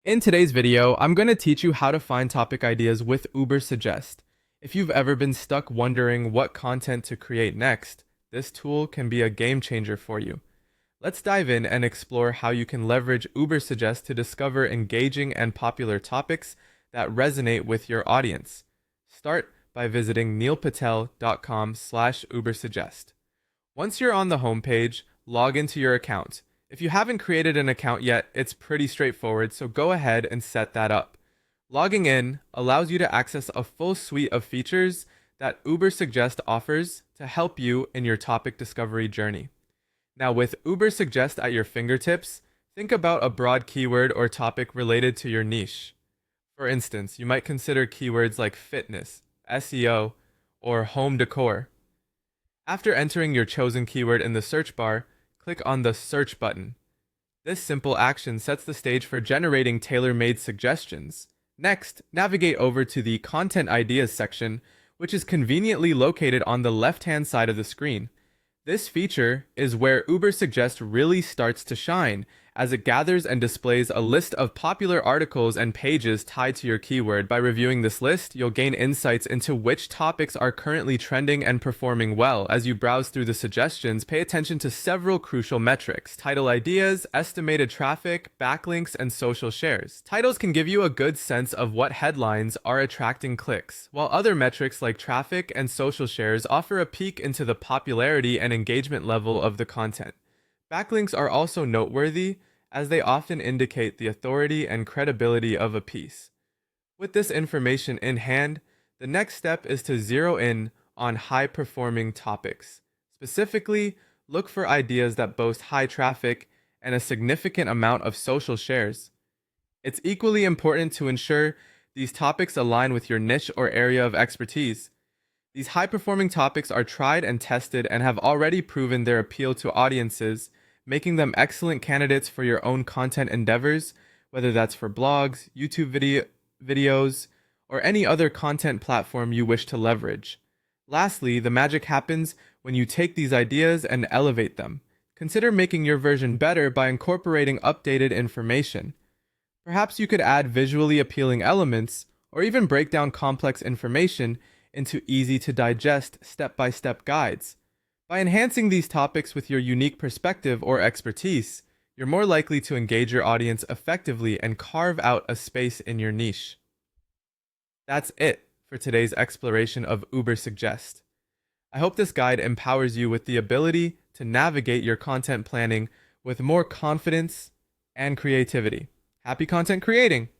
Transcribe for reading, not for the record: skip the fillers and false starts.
In today's video, I'm going to teach you how to find topic ideas with Ubersuggest. If you've ever been stuck wondering what content to create next, this tool can be a game changer for you. Let's dive in and explore how you can leverage Ubersuggest to discover engaging and popular topics that resonate with your audience. Start by visiting neilpatel.com/Ubersuggest. Once you're on the homepage, log into your account. If you haven't created an account yet, it's pretty straightforward, so go ahead and set that up. Logging in allows you to access a full suite of features that Ubersuggest offers to help you in your topic discovery journey. Now, with Ubersuggest at your fingertips, think about a broad keyword or topic related to your niche. For instance, you might consider keywords like fitness, SEO, or home decor. After entering your chosen keyword in the search bar, click on the Search button. This simple action sets the stage for generating tailor-made suggestions. Next, navigate over to the Content Ideas section, which is conveniently located on the left-hand side of the screen. This feature is where Ubersuggest really starts to shine, as it gathers and displays a list of popular articles and pages tied to your keyword. By reviewing this list, you'll gain insights into which topics are currently trending and performing well. As you browse through the suggestions, pay attention to several crucial metrics: title ideas, estimated traffic, backlinks, and social shares. Titles can give you a good sense of what headlines are attracting clicks, while other metrics like traffic and social shares offer a peek into the popularity and engagement level of the content. Backlinks are also noteworthy, as they often indicate the authority and credibility of a piece. With this information in hand, the next step is to zero in on high-performing topics. Specifically, look for ideas that boast high traffic and a significant amount of social shares. It's equally important to ensure these topics align with your niche or area of expertise. These high-performing topics are tried and tested and have already proven their appeal to audiences, making them excellent candidates for your own content endeavors, whether that's for blogs, YouTube videos, or any other content platform you wish to leverage. Lastly, the magic happens when you take these ideas and elevate them. Consider making your version better by incorporating updated information. Perhaps you could add visually appealing elements, or even break down complex information into easy-to-digest step-by-step guides. By enhancing these topics with your unique perspective or expertise, you're more likely to engage your audience effectively and carve out a space in your niche. That's it for today's exploration of Ubersuggest. I hope this guide empowers you with the ability to navigate your content planning with more confidence and creativity. Happy content creating!